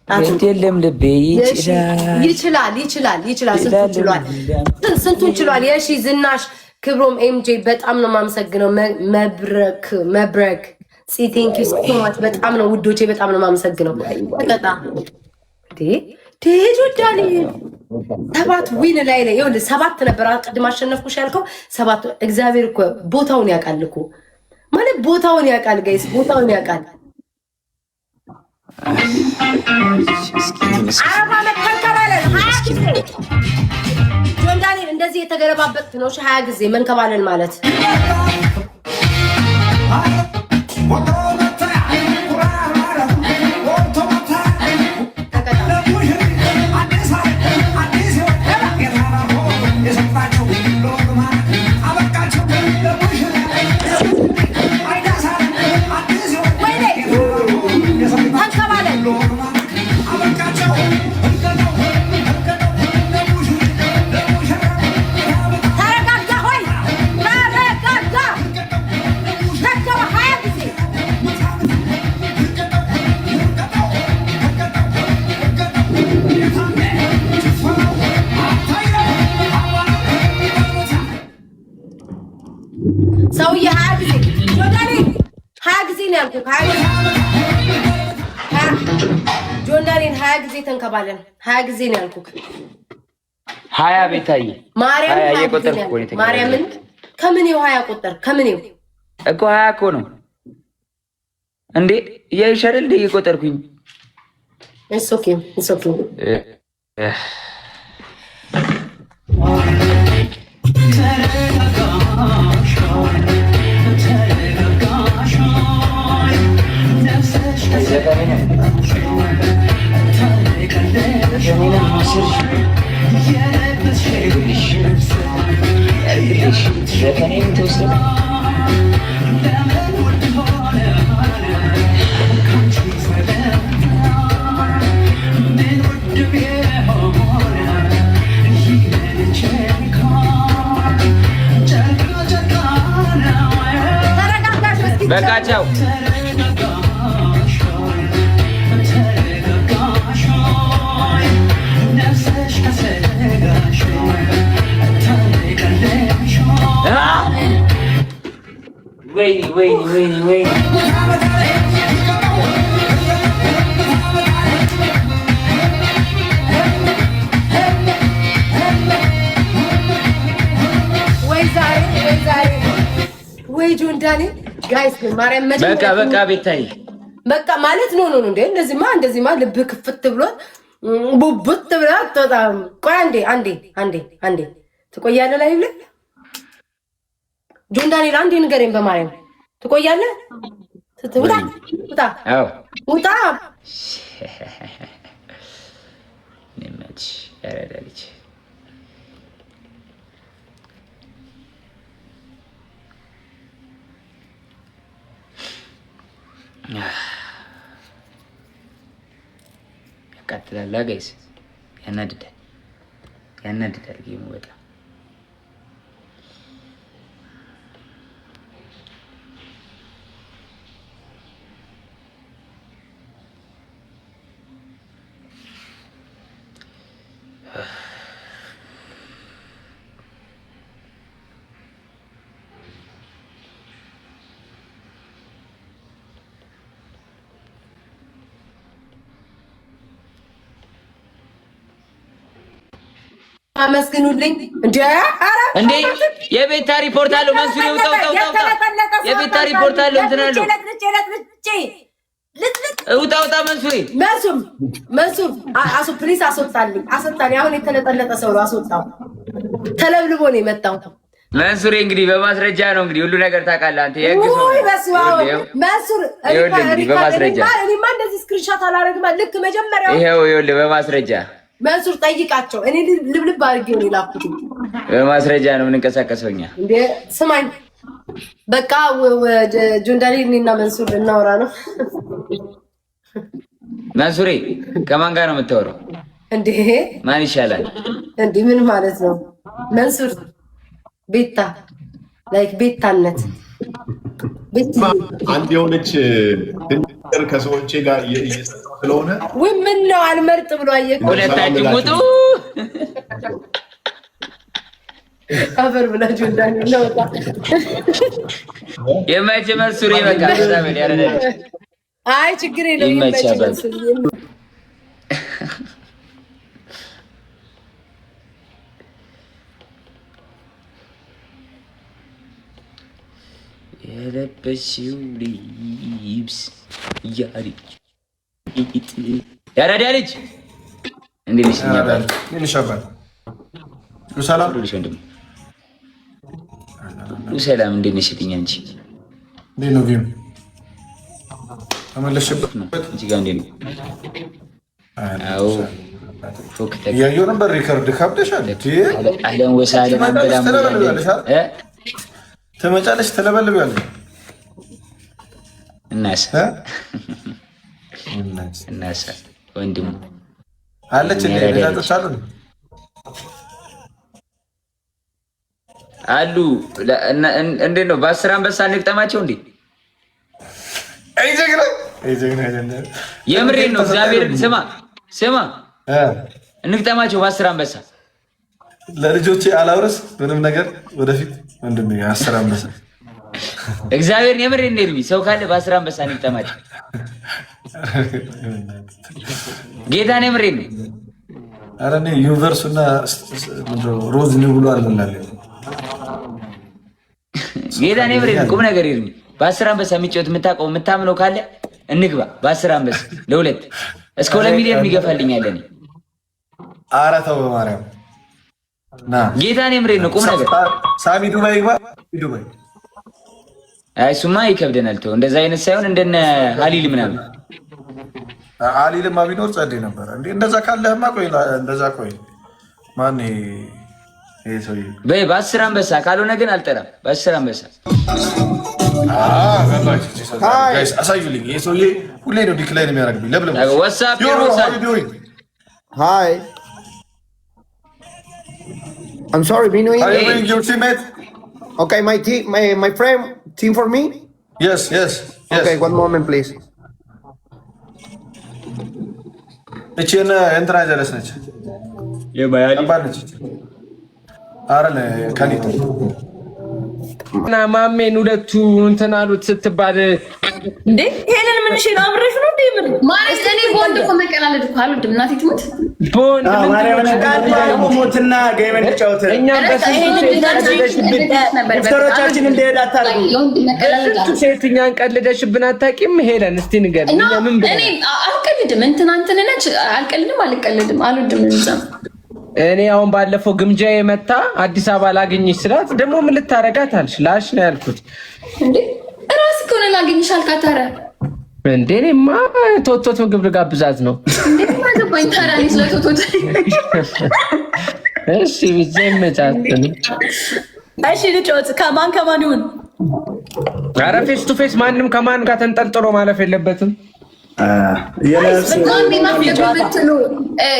የለም ልቤ ይችላል ስንቱን ችሏል። የሺ ዝናሽ ክብሮም ኤምጄ በጣም ነው የማመሰግነው። መብረክ ቴንክ ዩ ሶ ማች በጣም ነው ውዶቼ፣ በጣም ነው የማመሰግነው። ተቀጣ ዳኒ 7 ዊን ላይ ይኸውልህ 7 ነበር ቅድም አሸነፍኩሽ ያልከው 7። እግዚአብሔር እኮ ቦታውን ያውቃል እኮ ማለት ቦታውን ያውቃል ጋይስ፣ ቦታውን ያውቃል። አረባ መከንከባለን 20 ጊዜ ጆን ዳንኤል እንደዚህ የተገለባበት ነው። 20 ጊዜ መንከባለን ማለት ሰውዬ 20 ጊዜ ጆንዳኔ 20 ጊዜ ነው ያልኩህ። ጆንዳኔን 20 ጊዜ ተንከባለን 20 ጊዜ ነው ያልኩህ። 20 ቤታዬ ማርያምን ከምኔው 20 ቆጠር ከምኔው እኮ 20 እኮ ነው እንዴ እያይሻል እንዴ እየቆጠርኩኝ። ኢትስ ኦኬ በቃቸው ወይኔ ወይ ጆን ዳንኤል ጋይስ ማርያም በቃ ቤታይ በቃ ማለት ነው እንዴ እንደዚህማ ልብ ክፍት ብሎት ቡቡት ብሏት በጣም ቆይ አንዴ ትቆያለህ ላይ ብለህ ጆን ዳንኤል አንዴ ንገረኝ በማርያም ትቆያለህ? ውጣ ነመች ያረዳልች ያቃጥላል ጋይስ፣ ያናድዳል ጌሙ በጣም አመስግኑልኝ እንዴ! አረ እንዴ! የቤታ ሪፖርት አለው መንሱር ይውጣው የቤታ ሪፖርት አለው እንትን አለው ውጣ መንሱር አሱ ፕሊስ አስወጣልኝ። አሁን የተለጠለጠ ሰው ነው አስወጣው። ተለብልቦ ነው የመጣው መንሱር። እንግዲህ በማስረጃ ነው እንግዲህ ሁሉ ነገር ታውቃለህ አንተ የህግ ሰው መንሱር። በማስረጃ እኔማ እንደዚህ ስክሪንሾት አላደርግም። ልክ መጀመሪያው ይኸውልህ በማስረጃ መንሱር ጠይቃቸው። እኔ ልብልብ አድርጌው ነው የላኩት። በማስረጃ ነው የምንንቀሳቀሰው እኛ። እንዴ ስማኝ በቃ ጆን ዳንኤል እኔና መንሱር ልናወራ ነው። መንሱሬ ከማን ጋር ነው የምታወራው እንዴ? ማን ይሻላል እንዴ? ምን ማለት ነው መንሱር? ቤታ ላይክ ቤታነት አንድ የሆነች ድንገር ከሰዎቼ ጋር ስለሆነ ወይ ምን ነው አልመርጥ ብሎ አየህ። ሁለታችሁ ሙጡ አፈር ብላችሁ እንዳንለው የማይጀመር ሱሪ በቃ ታበል ያረዳች። አይ ችግር የለውም ይመችል ሱሪ የለበሽው ልብስ ያራዳ ልጅ እንዴት ነሽ? ሰላም ሰላም፣ እንዴት ነሽ? አንቺ እንዴት ነው? ጌም ተመለስሽበት እንጂ ጋር እንዴት ነው? አዎ እያየሁ ነበር። ሪከርድ ካብደሻል። አህለን ወሰህለን ትመጫለሽ፣ ትለበልቢያለሽ። እናሳ ወንድሙ አለች አሉ። እንዴት ነው? በ10 አንበሳ እንግጠማቸው እንዴ? የምሬን ነው። እግዚአብሔር ስማ እንግጠማቸው በ10 አንበሳ። ለልጆቼ አላውረስ ምንም ነገር ወደፊት ወንድሜ 10 አንበሳ እግዚአብሔር የምሬን ነው። ኤርሚ ሰው ካለ በ10 አንበሳ እንግጠማቸው። ጌታን የምሬን ነው። ኧረ እኔ ዩኒቨርሱና ሮዝ ነው ብሎ አልመላለ ጌታን የምሬን ነው። ቁም ነገር ኤርሚ በ10 አንበሳ የሚጫወት የምታውቀው የምታምነው ካለ እንግባ በ10 አንበሳ ለሁለት እስከ 2 ሚሊዮን የሚገፋልኝ አለ። እኔ ኧረ ተው በማርያም ና ጌታን የምሬን ነው። ቁም ነገር ሳሚ ዱባይ ይግባ። ዱባይ አይ እሱማ ይከብደናል። ተው እንደዛ አይነት ሳይሆን እንደነ ሀሊል ምናምን ሀሊልማ ቢኖር ጸዴ ነበር እንዴ። እንደዛ ካለህማ ቆይ እንደዛ ቆይ ማን ይሄ ሰውዬ በይ በ10 አንበሳ ካልሆነ ግን አልጠራም። በ10 አንበሳ ጋይስ አሳዩልኝ። ይሄ ሰውዬ ሁሌ ነው ዲክላይን የሚያደርግብኝ። ለብለም ዋትስአፕ Hi. I'm sorry, Bino. Are you bringing your teammate? Okay, my friend, team for me? Yes. Okay, one moment, please. እቺን እንትና ጀለስ ነች የማያሊ ባለች አረለ ካኒት እና ማሜን ሁለቱ እንትን አሉት ስትባል እንዴ ሄለን ምን እሺ ነው አብረሽ ነው እንዴ? ምን ማለት እኔ ቦንድ እኮ መቀላለድ እኮ አልወድም። እናቴ ትሙት ቦንድ ማርያምን ሞትና ገይመን ተጫወተ። እኛም በስንቶቻችን እንደሄድ አታርጉ። ሴት እኛን ቀልደሽብን አታውቂም? ሄለን እስቲ ንገር። እኛ ምን ብለን እኔ አልቀልድም። እንትን ነች አልቀልድም፣ አልወድም እንዛ እኔ አሁን ባለፈው ግምጃ የመታ አዲስ አበባ ላገኝሽ ስላት ደግሞ ምን ልታረጋት አልሽ? ላሽ ነው ያልኩት። እንዴ እራስ እኮ ነው ላገኝሽ አልካታረ እንዴ እኔማ ቶቶት ምግብ ልጋብዛት ነው። እንዴ ማገባኝ ታራኒ ስለቶቶት እሺ ብዘመጫት እሺ ልጮት ከማን ይሁን? ኧረ ፌስ ቱ ፌስ ማንም ከማን ጋር ተንጠልጥሎ ማለፍ የለበትም።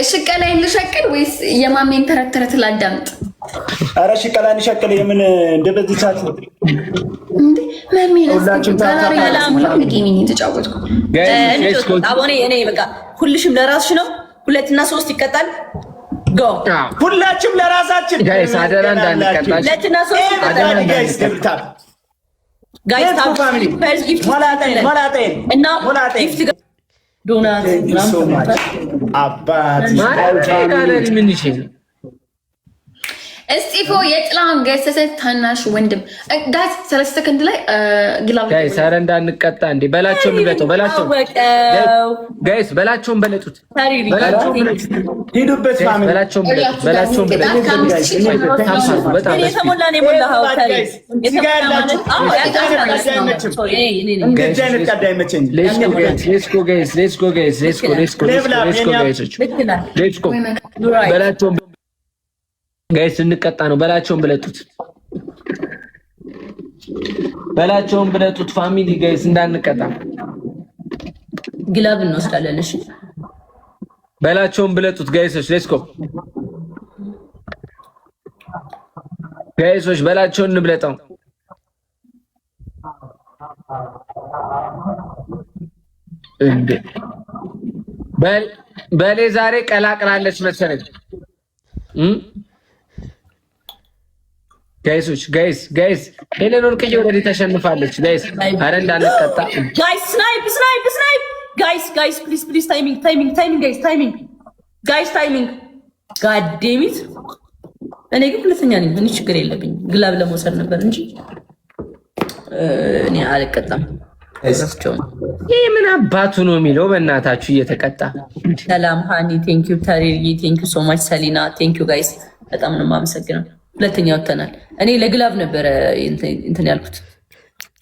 ሽቀላ ልሸቅል ወይስ የማሜን ተረት ላዳምጥ? ኧረ ሽቀላ እንሸቅል። የምን እንደ በዚህ ሰዓት እንዴ ማሜ ተጫወትኩ። አቦኔ እኔ በቃ ሁልሽም ለራስሽ ነው። 2 እና 3 ይቀጣል። ጎ ሁላችንም ለራሳችን ጋይስ አደራ እንዳንቀጣሽ። 2 እና 3 ይቀጣል። ጋይስ ገብታ ጋይስ ፋሚሊ ፈርስ ጊፍት ሞላጤ እና ጊፍት ዶናት አባት ማለቃለል ምን ይችላል? እስጢፎ የጥላሁን ገሰሰ ታናሽ ወንድም ጋይስ 30 ሰከንድ ላይ ግላብ ጋይስ አረ እንዳንቀጣ እንዴ በላቸው ንበጠው በላቸው ጋይስ በላቸውን በለጡት ሂዱበት ፋሚሊ በላቸውን በለጡት በጣም የተሞላ ነው የሞላው ጋይስ እዚህ ጋር ያላችሁ በላቸውን ጋይስ እንቀጣ ነው። በላቸውን ብለጡት ፋሚሊ ጋይስ እንዳንቀጣ ግላብ እንወስዳለን። እሺ በላቸውን ብለጡት ጋይሶች ሌትስ ጎ ጋይሶች በላቸውን እንብለጠው። እንዴ በሌ ዛሬ ቀላቅላለች መሰለኝ። ጋይስ ሄለን ወርቅዬ ወደዚህ ተሸንፋለች። ጋይስ አረ እንዳንቀጣ ጋይስ ስናይፕ ጋይስ ፕሊዝ ታይሚንግ ጋይስ ጋዴሚት እኔ ግን ሁለተኛ ነኝ። ምን ችግር የለብኝ። ግላብ ለመውሰድ ነበር እንጂ እኔ አልቀጣም። ይሄ ምን አባቱ ነው የሚለው? በእናታችሁ እየተቀጣ ሰላም ሃኒ ቴንክ ዩ ታሪሪ ቴንክ ዩ ሶ ማች ሰሊና ቴንክ ዩ ጋይስ በጣም ነው የማመሰግነው። ሁለተኛ ወጥተናል። እኔ ለግላብ ነበረ እንትን ያልኩት።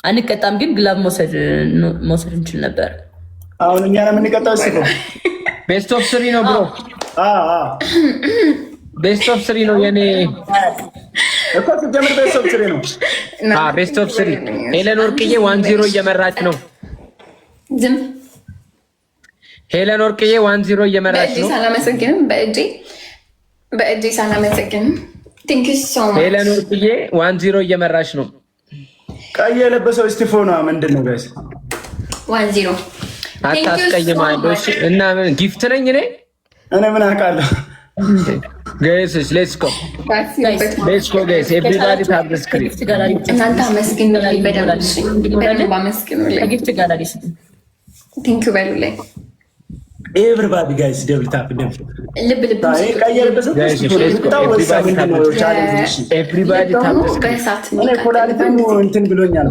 አንቀጣም ግን ግላብ መውሰድ እንችል ነበር። አሁን እኛ ነው የምንቀጣው። እሱ ቤስት ኦፍ 3 ነው ብሮ። ቤስት ኦፍ 3 ነው የኔ እኮ ጀምር። ቤስት ኦፍ 3 ነው። ቤስት ኦፍ 3 ሄለን ወርቅዬ 1-0 እየመራች ነው። ዝም ሄለን ወርቅዬ 1-0 እየመራች ነው። ሳላመሰግንም በእጄ ሳላመሰግንም ቴንክ ዩ ሶ ማች ሄለን ወርቅዬ 1-0 እየመራች ነው። ቀይ የለበሰው ስቲፎና ምንድን ነው ጋይስ? 1-0 አታስቀይማለሁ እና ምን ጊፍት ነኝ እኔ ምን አውቃለሁ። Guys, let's go guys. Everybody tap the screen. እናንተ አመስግኑ ላይ በደንብ አመስግኑ ላይ ጊፍት ጋላሪ ቴንክ ዩ በሉልኝ። ኤቭሪባዲ ጋይስ ደብል ታፕ ልብ ቀይ የለበሰው Everybody tap the screen. እኔ ኮላሊቲም እንትን ብሎኛል።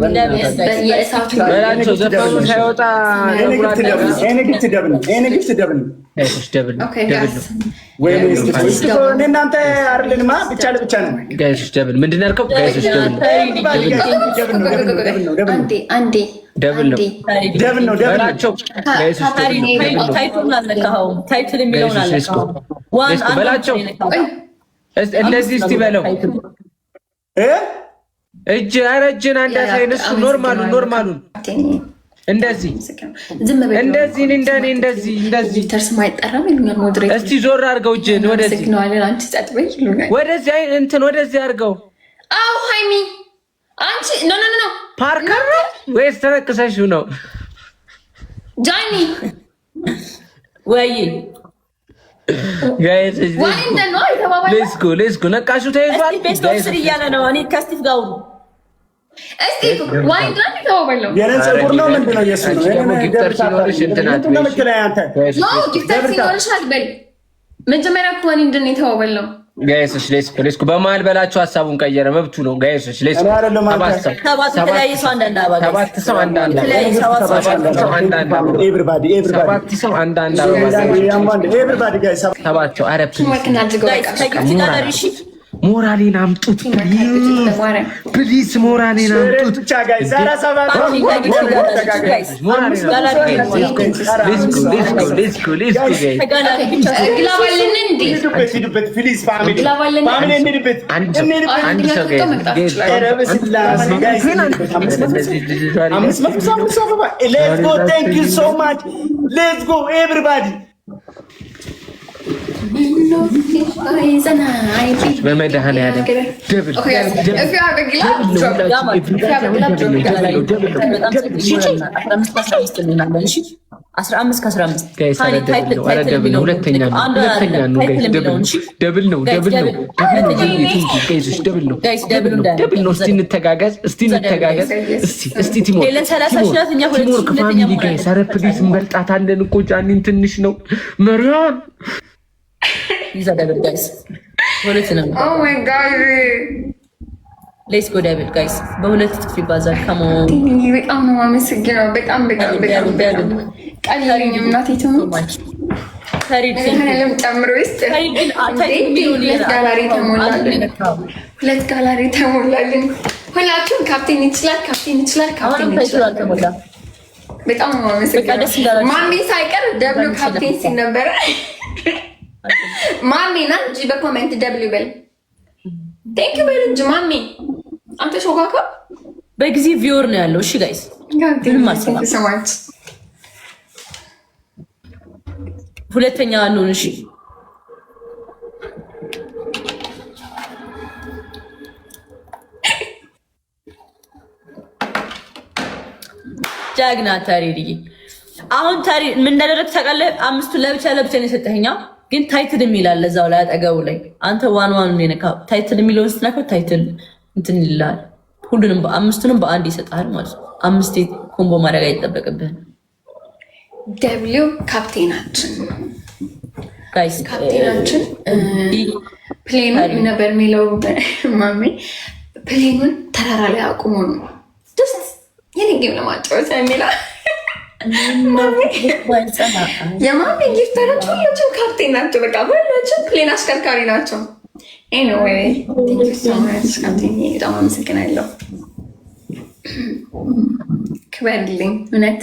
በላቸው ዘፈኑ ሳይወጣ እኔ ጊፍት ደብል እናንተ አይደለንማ ብቻ ለብቻ ነው። ጋይስ ደብል ምንድን ነው ያልከው? ጋይስ ደብል ነው በላቸው። ጋይስ ታይትል የሚለውን አለካው በላቸው። እንደዚህ እስቲ በለው እጅን አንድ ሳይነሱ ኖርማሉን እንደዚህ ተርስማ አይጠራም ይሉኛል። ሞድሬት እስቲ ዞር አድርገው እጅን ወደዚህ ወደዚህ አድርገው። አው ሃይሚ አንቺ ኖ ፓርከር ነው ወይስ ተነክሰሽው ነው? ጃኒ ወይ ጋይስ ሌትስ ጎ ነቃሹ ተይዟል። ቤስት ኦፍ 3 እያለ ነው። እኔ ከስቲቭ ጋር እስቲ ዋይ ዳን ተባባለው የረንሰር ነው ምንድን ነው የሱ ነው ጊፍተር ሲኖርሽ እንትናት ነው ጊፍተር ሲኖርሽ አትበል። መጀመሪያ እኮ እኔ እንደኔ ተባባለው ጋይስ ሌትስ ጎ በመሀል በላቸው። ሀሳቡን ቀየረ፣ መብቱ ነው። ጋይስ ሌትስ ጎ ሰባት ሰው ሞራሌን አምጡት ፕሊዝ፣ ሞራሌን አምጡት። በመድኃኒዓለም ደብል ነው። እስቲ እንተጋገዝ። እስቲ ቲሞር ፋሚሊ ጋይስ፣ ኧረ ፕሊዝ እንበልጣታለን እኮ ጃኒን ትንሽ ነው መሪያን ይዛ ደብል ጋይስ ወለተ ነው። ኦ ማይ ጋድ ሌትስ ጎ ደብል ጋይስ በሁለት ጥፍ ይባዛል። ካሞን በጣም ነው የማመሰግነው። በጣም ቀላል ነው። እናቴ ትሙት ታሪክ ለምን ጨምሮ ውስጥ ታሪክን ሁለት ጋላሪ ተሞላልን። ሁላችሁም ካፕቴን ይችላል ተሞላ። በጣም ነው የማመሰግነው። ማሚ ሳይቀር ደብሉ ካፕቴን ሲል ነበረ። ማሚ ና እንጂ በኮሜንት ደብል በል ቴንክ ዩ በል እንጂ ማሚ። አንተ ሾካካ በጊዜ ቪወር ነው ያለው። እሺ ጋይስ ምንም አልሰማም። ሁለተኛ ነው። እሺ ጃግና ታሪሪ አሁን ታሪ ምን እንዳደረግ ታውቃለህ? አምስቱን ለብቻ ለብቻ ነው የሰጠኸኝ። ግን ታይትል የሚላል እዛው ላይ አጠገቡ ላይ አንተ ዋን ነው የነካው። ታይትል የሚለውን ስትነካው ታይትል እንትን ይላል። ሁሉንም አምስቱንም በአንድ ይሰጣል ማለት ነው። 5 ኮምቦ ማድረግ አይጠበቅብህም። ደብሊው ካፕቴናችን ጋይስ ካፕቴናችን ፕሌኑ ነበር የሚለው ማሜ ፕሌኑን ተራራ ላይ አቁሞ ነው ደስ የኔጌም ለማጫወት የሚለው የማሜ ጊፍተሮች ሁላችሁም ካፕቴን ናቸው። በቃ ሁላችሁም ፕሌን አሽከርካሪ ናቸው። ኤኒዌይ ቴንክ ዩ ሶ ማች ካፕቴን፣ በጣም አመሰግናለሁ። ክበርልኝ እውነት